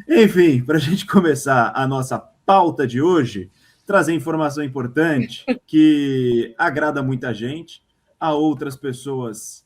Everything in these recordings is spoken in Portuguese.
Enfim, para a gente começar a nossa pauta de hoje, trazer informação importante que agrada muita gente, a outras pessoas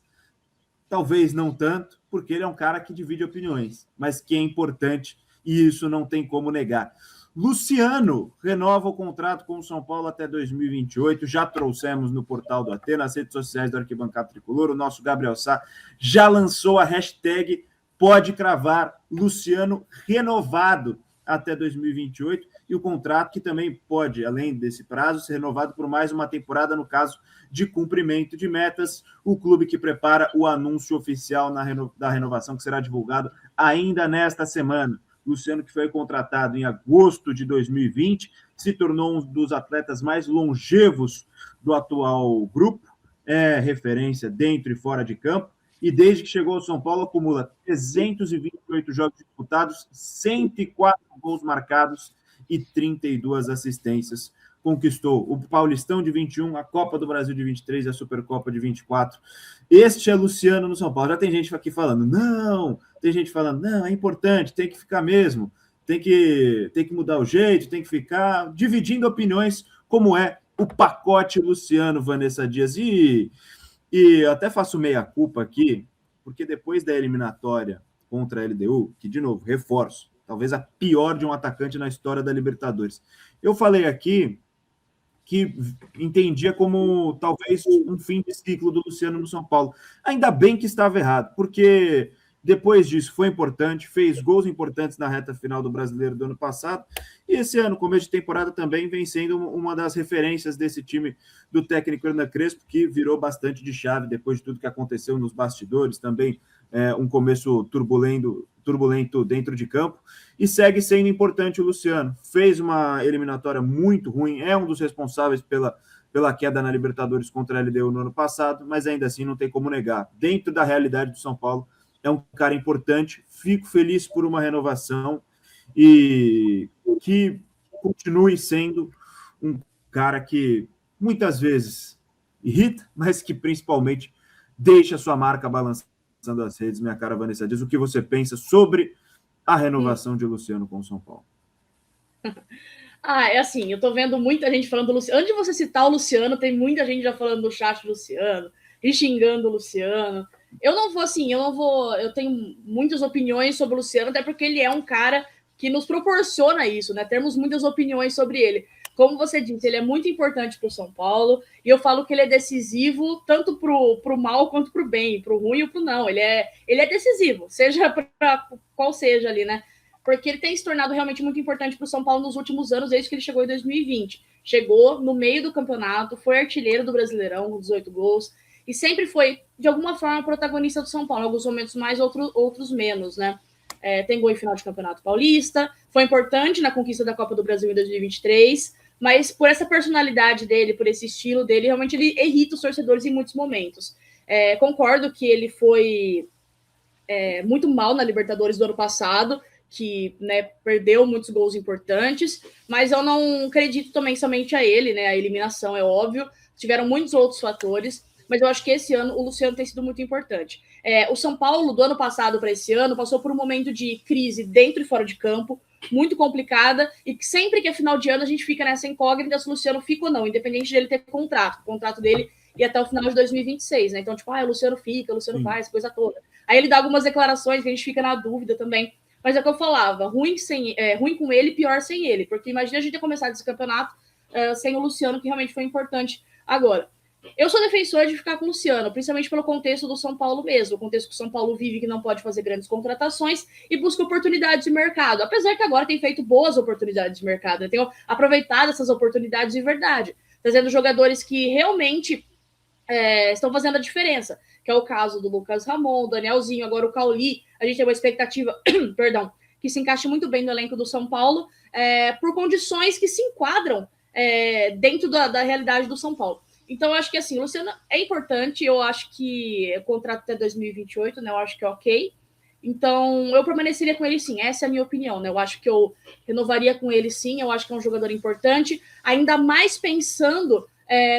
talvez não tanto, porque ele é um cara que divide opiniões, mas que é importante e isso não tem como negar. Luciano renova o contrato com o São Paulo até 2028. Já trouxemos no portal do AT, nas redes sociais do Arquibancada Tricolor. O nosso Gabriel Sá já lançou a hashtag Pode Cravar Luciano renovado até 2028. E o contrato que também pode, além desse prazo, ser renovado por mais uma temporada, no caso de cumprimento de metas. O clube que prepara o anúncio oficial da renovação, que será divulgado ainda nesta semana. Luciano, que foi contratado em agosto de 2020, se tornou um dos atletas mais longevos do atual grupo, é referência dentro e fora de campo, e desde que chegou ao São Paulo acumula 328 jogos disputados, 104 gols marcados e 32 assistências. Conquistou o Paulistão de 21, a Copa do Brasil de 23 e a Supercopa de 24. Este é Luciano no São Paulo. Já tem gente aqui falando, não, tem gente falando, não, é importante, tem que ficar mesmo, tem que mudar o jeito, tem que ficar, dividindo opiniões, como é o pacote Luciano, Vanessa Dias. E até faço meia-culpa aqui, porque depois da eliminatória contra a LDU, que, de novo, reforço, talvez a pior de um atacante na história da Libertadores, eu falei aqui que entendia como talvez um fim de ciclo do Luciano no São Paulo. Ainda bem que estava errado, porque depois disso foi importante, fez gols importantes na reta final do Brasileiro do ano passado, e esse ano, começo de temporada, também vem sendo uma das referências desse time do técnico Hernan Crespo, que virou bastante de chave depois de tudo que aconteceu nos bastidores, também um começo turbulento dentro de campo, e segue sendo importante o Luciano. Fez uma eliminatória muito ruim, é um dos responsáveis pela queda na Libertadores contra a LDU no ano passado, mas ainda assim não tem como negar. Dentro da realidade do São Paulo, é um cara importante, fico feliz por uma renovação e que continue sendo um cara que muitas vezes irrita, mas que principalmente deixa sua marca balançando as redes. Minha cara Vanessa Dias, o que você pensa sobre a renovação de Luciano com o São Paulo? É assim, eu tô vendo muita gente falando do Luciano. Antes de você citar o Luciano, tem muita gente já falando do chat do Luciano e xingando o Luciano. Eu tenho muitas opiniões sobre o Luciano, até porque ele é um cara que nos proporciona isso, né? Temos muitas opiniões sobre ele. Como você disse, ele é muito importante para o São Paulo, e eu falo que ele é decisivo tanto pro mal quanto pro bem, pro ruim ou pro não. Ele é decisivo, seja para qual seja ali, né? Porque ele tem se tornado realmente muito importante para o São Paulo nos últimos anos, desde que ele chegou em 2020. Chegou no meio do campeonato, foi artilheiro do Brasileirão, com 18 gols, e sempre foi, de alguma forma, protagonista do São Paulo, em alguns momentos mais, outros menos, né? Tem gol em final de Campeonato Paulista, foi importante na conquista da Copa do Brasil em 2023, mas por essa personalidade dele, por esse estilo dele, realmente ele irrita os torcedores em muitos momentos. Concordo que ele foi muito mal na Libertadores do ano passado, que, né, perdeu muitos gols importantes, mas eu não acredito também somente a ele, né? A eliminação é óbvio, tiveram muitos outros fatores, mas eu acho que esse ano o Luciano tem sido muito importante. O São Paulo, do ano passado para esse ano, passou por um momento de crise dentro e fora de campo, muito complicada, e que sempre que é final de ano a gente fica nessa incógnita se o Luciano fica ou não, independente dele ter contrato. O contrato dele ia até o final de 2026, né? Então, tipo, o Luciano fica, o Luciano vai, essa coisa toda. Aí ele dá algumas declarações que a gente fica na dúvida também. Mas é o que eu falava, ruim com ele, pior sem ele. Porque imagina a gente ter começado esse campeonato sem o Luciano, que realmente foi importante agora. Eu sou defensor de ficar com o Luciano, principalmente pelo contexto do São Paulo mesmo, o contexto que o São Paulo vive, que não pode fazer grandes contratações e busca oportunidades de mercado. Apesar que agora tem feito boas oportunidades de mercado, né? Tem aproveitado essas oportunidades de verdade, trazendo jogadores que realmente estão fazendo a diferença, que é o caso do Lucas Ramon, Danielzinho, agora o Cauli. A gente tem uma expectativa, perdão, que se encaixe muito bem no elenco do São Paulo, por condições que se enquadram dentro da realidade do São Paulo. Então, eu acho que assim, o Luciano é importante, eu acho que o contrato até 2028, né? Eu acho que é ok. Então, eu permaneceria com ele sim, essa é a minha opinião, né? Eu acho que eu renovaria com ele sim, eu acho que é um jogador importante, ainda mais pensando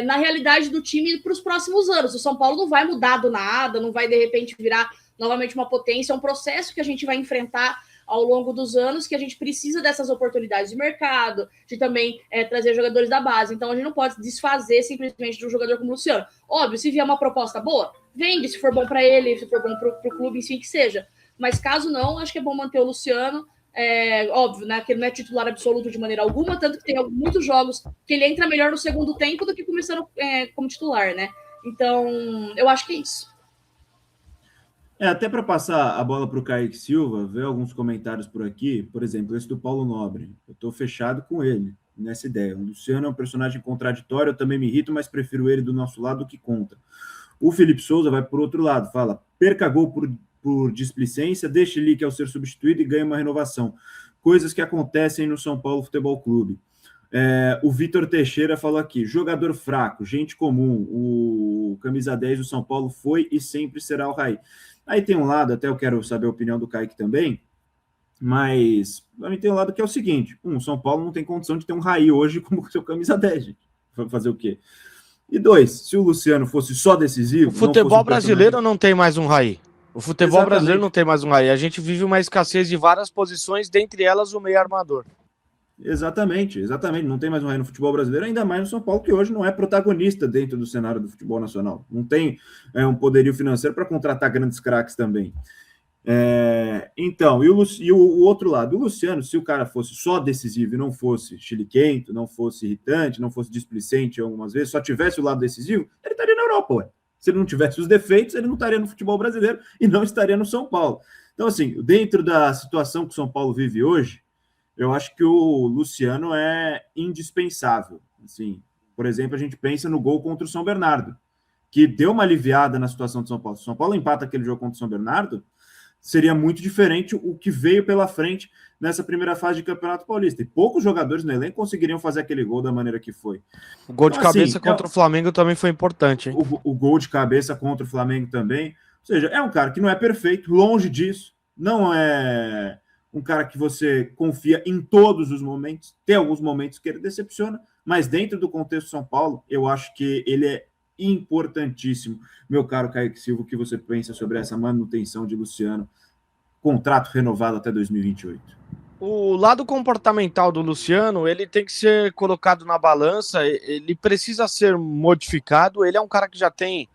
na realidade do time para os próximos anos. O São Paulo não vai mudar do nada, não vai de repente virar novamente uma potência, é um processo que a gente vai enfrentar ao longo dos anos que a gente precisa dessas oportunidades de mercado, de também trazer jogadores da base. Então a gente não pode desfazer simplesmente de um jogador como o Luciano. Óbvio, se vier uma proposta boa, vende, se for bom para ele, se for bom para o clube, enfim, que seja. Mas caso não, acho que é bom manter o Luciano. Óbvio, né, que ele não é titular absoluto de maneira alguma, tanto que tem muitos jogos que ele entra melhor no segundo tempo do que começando como titular, né? Então, eu acho que é isso. Até para passar a bola para o Kaique Silva, ver alguns comentários por aqui, por exemplo, esse do Paulo Nobre. Eu estou fechado com ele nessa ideia. O Luciano é um personagem contraditório, eu também me irrito, mas prefiro ele do nosso lado do que contra. O Felipe Souza vai por outro lado, fala, perca gol por displicência, deixe ele que ao ser substituído e ganhe uma renovação. Coisas que acontecem no São Paulo Futebol Clube. O Vitor Teixeira falou aqui, jogador fraco, gente comum, o camisa 10 do São Paulo foi e sempre será o Raí. Aí tem um lado, até eu quero saber a opinião do Kaique também, mas para mim tem um lado que é o seguinte, o São Paulo não tem condição de ter um Raí hoje como seu camisa 10, gente. Vai fazer o quê? E 2, se o Luciano fosse só decisivo... O futebol brasileiro não tem mais um Raí. O futebol brasileiro não tem mais um Raí. A gente vive uma escassez de várias posições, dentre elas o meio armador. Exatamente. Não tem mais um Raí no futebol brasileiro, ainda mais no São Paulo, que hoje não é protagonista dentro do cenário do futebol nacional. Não tem um poderio financeiro para contratar grandes craques também. Então, e o outro lado, o Luciano, se o cara fosse só decisivo e não fosse chiliquento, não fosse irritante, não fosse displicente algumas vezes, só tivesse o lado decisivo, ele estaria na Europa, ué. Se ele não tivesse os defeitos, ele não estaria no futebol brasileiro e não estaria no São Paulo. Então, assim, dentro da situação que o São Paulo vive hoje, eu acho que o Luciano é indispensável. Assim, por exemplo, a gente pensa no gol contra o São Bernardo, que deu uma aliviada na situação do São Paulo. Se o São Paulo empata aquele jogo contra o São Bernardo, seria muito diferente o que veio pela frente nessa primeira fase de Campeonato Paulista. E poucos jogadores no elenco conseguiriam fazer aquele gol da maneira que foi. O gol de cabeça contra o Flamengo também foi importante, hein? O gol de cabeça contra o Flamengo também. Ou seja, é um cara que não é perfeito, longe disso. Não é um cara que você confia em todos os momentos. Tem alguns momentos que ele decepciona, mas dentro do contexto São Paulo, eu acho que ele é importantíssimo. Meu caro Kaique Silva, o que você pensa sobre essa manutenção de Luciano? Contrato renovado até 2028. O lado comportamental do Luciano, ele tem que ser colocado na balança, ele precisa ser modificado, ele é um cara que já tem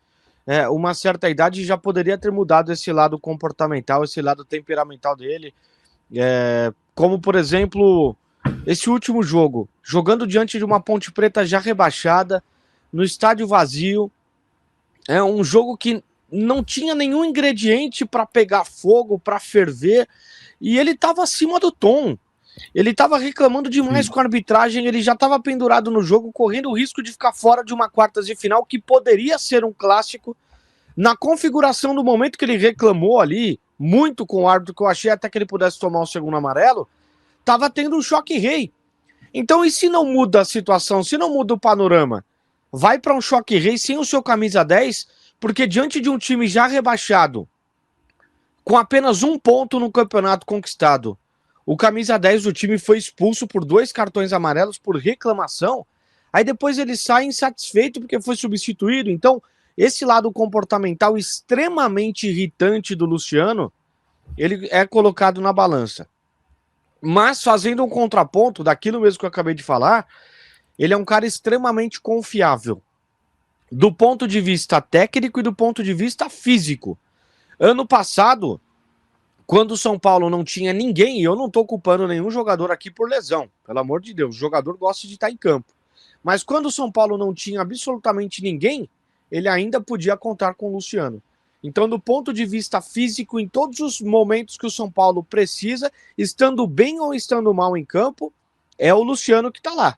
uma certa idade e já poderia ter mudado esse lado comportamental, esse lado temperamental dele, como por exemplo, esse último jogo, jogando diante de uma Ponte Preta já rebaixada, no estádio vazio, é um jogo que não tinha nenhum ingrediente para pegar fogo, para ferver, e ele estava acima do tom. Ele estava reclamando demais com a arbitragem, ele já estava pendurado no jogo, correndo o risco de ficar fora de uma quartas de final, que poderia ser um clássico. Na configuração do momento que ele reclamou ali, muito com o árbitro, que eu achei até que ele pudesse tomar o segundo amarelo, estava tendo um choque rei. Então, e se não muda a situação, se não muda o panorama? Vai para um choque rei sem o seu camisa 10, porque diante de um time já rebaixado, com apenas 1 ponto no campeonato conquistado, o camisa 10 do time foi expulso por 2 cartões amarelos por reclamação, aí depois ele sai insatisfeito porque foi substituído. Então, esse lado comportamental extremamente irritante do Luciano, ele é colocado na balança. Mas fazendo um contraponto daquilo mesmo que eu acabei de falar, ele é um cara extremamente confiável, do ponto de vista técnico e do ponto de vista físico. Ano passado, quando o São Paulo não tinha ninguém, e eu não estou culpando nenhum jogador aqui por lesão, pelo amor de Deus, o jogador gosta de estar em campo. Mas quando o São Paulo não tinha absolutamente ninguém, ele ainda podia contar com o Luciano. Então, do ponto de vista físico, em todos os momentos que o São Paulo precisa, estando bem ou estando mal em campo, é o Luciano que está lá.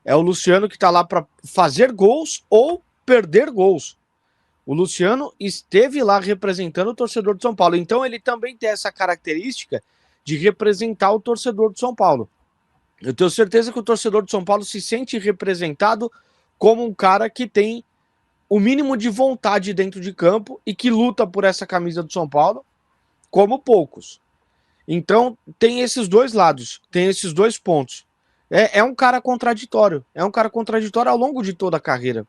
É o Luciano que está lá para fazer gols ou perder gols. O Luciano esteve lá representando o torcedor de São Paulo. Então ele também tem essa característica de representar o torcedor de São Paulo. Eu tenho certeza que o torcedor de São Paulo se sente representado como um cara que tem o mínimo de vontade dentro de campo e que luta por essa camisa do São Paulo, como poucos. Então tem esses dois lados, tem esses dois pontos. É um cara contraditório. É um cara contraditório ao longo de toda a carreira.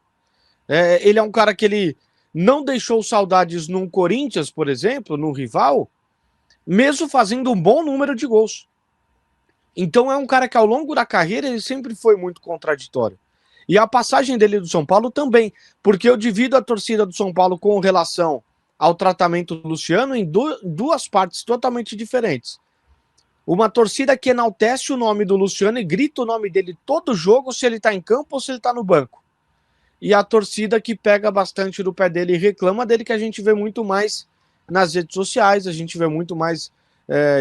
Ele é um cara que ele não deixou saudades num Corinthians, por exemplo, num rival, mesmo fazendo um bom número de gols. Então é um cara que ao longo da carreira ele sempre foi muito contraditório. E a passagem dele do São Paulo também, porque eu divido a torcida do São Paulo com relação ao tratamento do Luciano em duas partes totalmente diferentes. Uma torcida que enaltece o nome do Luciano e grita o nome dele todo jogo, se ele tá em campo ou se ele tá no banco. E a torcida que pega bastante do pé dele e reclama dele, que a gente vê muito mais nas redes sociais, a gente vê muito mais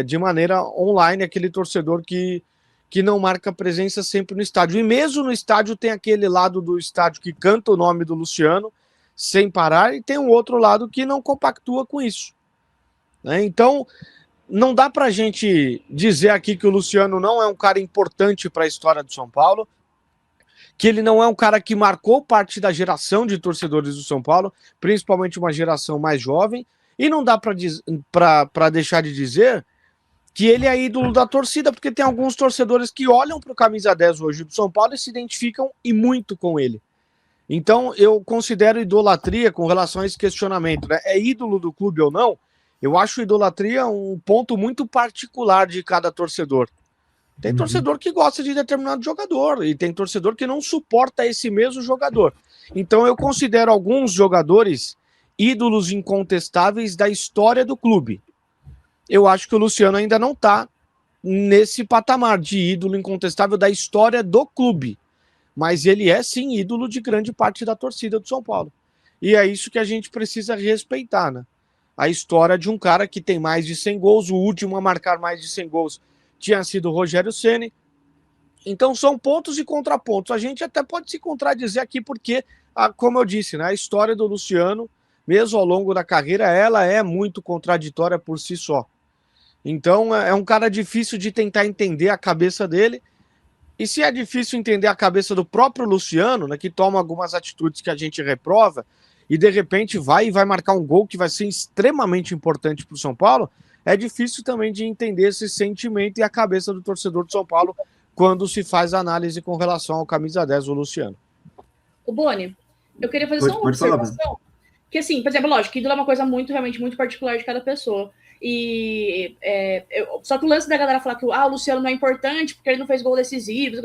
de maneira online, aquele torcedor que não marca presença sempre no estádio. E mesmo no estádio tem aquele lado do estádio que canta o nome do Luciano sem parar, e tem um outro lado que não compactua com isso. Né? Então, não dá pra gente dizer aqui que o Luciano não é um cara importante para a história do São Paulo, que ele não é um cara que marcou parte da geração de torcedores do São Paulo, principalmente uma geração mais jovem, e não dá para deixar de dizer que ele é ídolo da torcida, porque tem alguns torcedores que olham para o camisa 10 hoje do São Paulo e se identificam e muito com ele. Então eu considero idolatria com relação a esse questionamento, né? É ídolo do clube ou não? Eu acho idolatria um ponto muito particular de cada torcedor. Tem torcedor que gosta de determinado jogador e tem torcedor que não suporta esse mesmo jogador. Então eu considero alguns jogadores ídolos incontestáveis da história do clube. Eu acho que o Luciano ainda não está nesse patamar de ídolo incontestável da história do clube. Mas ele é sim ídolo de grande parte da torcida do São Paulo. E é isso que a gente precisa respeitar, né? A história de um cara que tem mais de 100 gols, o último a marcar mais de 100 gols tinha sido o Rogério Ceni. Então são pontos e contrapontos. A gente até pode se contradizer aqui porque, como eu disse, né, a história do Luciano, mesmo ao longo da carreira, ela é muito contraditória por si só. Então é um cara difícil de tentar entender a cabeça dele. E se é difícil entender a cabeça do próprio Luciano, né, que toma algumas atitudes que a gente reprova, e de repente vai marcar um gol que vai ser extremamente importante para o São Paulo, é difícil também de entender esse sentimento e a cabeça do torcedor do São Paulo quando se faz análise com relação ao camisa 10, o Luciano. O Boni, eu queria fazer só uma observação, que assim, por exemplo, lógico, ídolo é uma coisa realmente muito particular de cada pessoa. E só que o lance da galera falar que o Luciano não é importante porque ele não fez gol decisivo,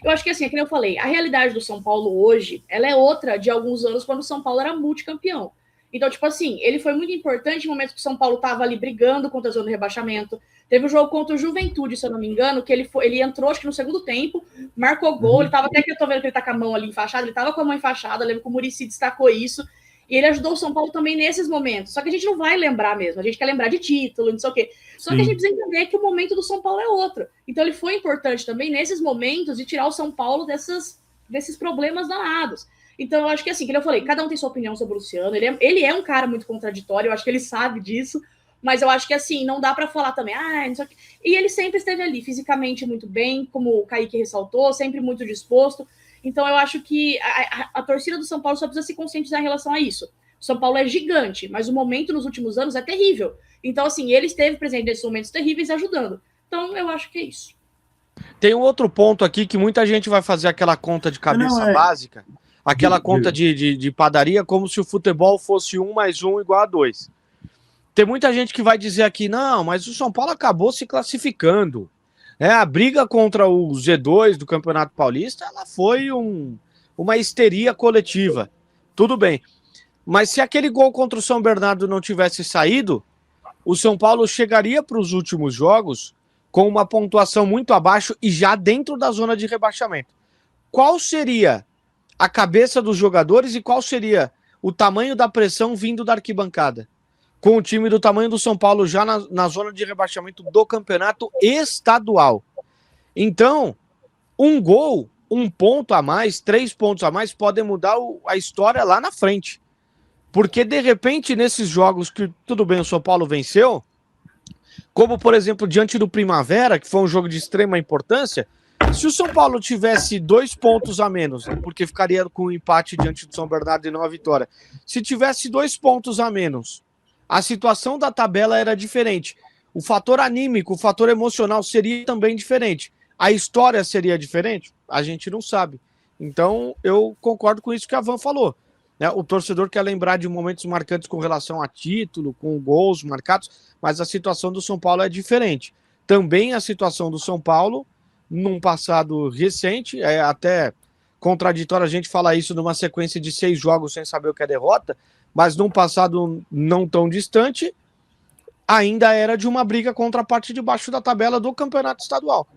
eu acho que assim, é que nem eu falei, a realidade do São Paulo hoje, ela é outra de alguns anos quando o São Paulo era multicampeão. Então, tipo assim, ele foi muito importante em momentos que o São Paulo tava ali brigando contra a zona de rebaixamento. Teve um jogo contra o Juventude, se eu não me engano, que ele entrou, acho que no segundo tempo, marcou gol, ele tava até que eu tô vendo que ele tá com a mão ali enfaixada, ele tava com a mão enfaixada, eu lembro que o Muricy destacou isso. E ele ajudou o São Paulo também nesses momentos. Só que a gente não vai lembrar mesmo. A gente quer lembrar de título, não sei o quê. Só que a gente precisa entender que o momento do São Paulo é outro. Então ele foi importante também nesses momentos de tirar o São Paulo desses problemas danados. Então eu acho que assim, que eu falei, cada um tem sua opinião sobre o Luciano. Ele é um cara muito contraditório, eu acho que ele sabe disso. Mas eu acho que assim, não dá para falar também, não sei o quê. E ele sempre esteve ali, fisicamente muito bem, como o Kaique ressaltou, sempre muito disposto. Então, eu acho que a torcida do São Paulo só precisa se conscientizar em relação a isso. O São Paulo é gigante, mas o momento nos últimos anos é terrível. Então, assim, ele esteve presente nesses momentos terríveis ajudando. Então, eu acho que é isso. Tem um outro ponto aqui que muita gente vai fazer aquela conta de cabeça básica, aquela conta de padaria, como se o futebol fosse 1 mais 1 igual a 2. Tem muita gente que vai dizer aqui, não, mas o São Paulo acabou se classificando. A briga contra o Z2 do Campeonato Paulista, ela foi uma histeria coletiva. Tudo bem. Mas se aquele gol contra o São Bernardo não tivesse saído, o São Paulo chegaria para os últimos jogos com uma pontuação muito abaixo e já dentro da zona de rebaixamento. Qual seria a cabeça dos jogadores e qual seria o tamanho da pressão vindo da arquibancada? Com o time do tamanho do São Paulo já na zona de rebaixamento do campeonato estadual. Então, um gol, 1 ponto a mais, 3 pontos a mais, podem mudar a história lá na frente. Porque, de repente, nesses jogos que, tudo bem, o São Paulo venceu, como, por exemplo, diante do Primavera, que foi um jogo de extrema importância, se o São Paulo tivesse 2 pontos a menos, porque ficaria com um empate diante do São Bernardo e não a vitória, se tivesse 2 pontos a menos, a situação da tabela era diferente. O fator anímico, o fator emocional seria também diferente. A história seria diferente? A gente não sabe. Então, eu concordo com isso que a Van falou. né? O torcedor quer lembrar de momentos marcantes com relação a título, com gols marcados, mas a situação do São Paulo é diferente. Também a situação do São Paulo, num passado recente, é até contraditório a gente falar isso numa sequência de 6 jogos sem saber o que é derrota, mas num passado não tão distante, ainda era de uma briga contra a parte de baixo da tabela do campeonato estadual.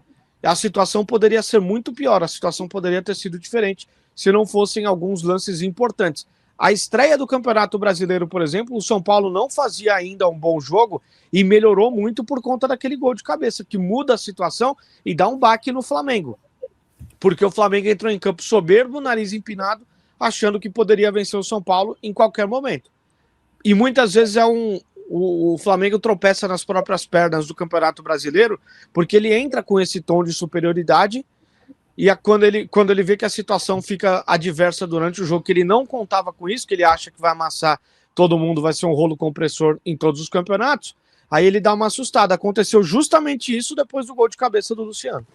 A situação poderia ser muito pior, a situação poderia ter sido diferente se não fossem alguns lances importantes. A estreia do Campeonato Brasileiro, por exemplo, o São Paulo não fazia ainda um bom jogo e melhorou muito por conta daquele gol de cabeça, que muda a situação e dá um baque no Flamengo. Porque o Flamengo entrou em campo soberbo, nariz empinado, achando que poderia vencer o São Paulo em qualquer momento. E muitas vezes o Flamengo tropeça nas próprias pernas do Campeonato Brasileiro, porque ele entra com esse tom de superioridade e quando ele vê que a situação fica adversa durante o jogo, que ele não contava com isso, que ele acha que vai amassar todo mundo, vai ser um rolo compressor em todos os campeonatos, aí ele dá uma assustada. Aconteceu justamente isso depois do gol de cabeça do Luciano.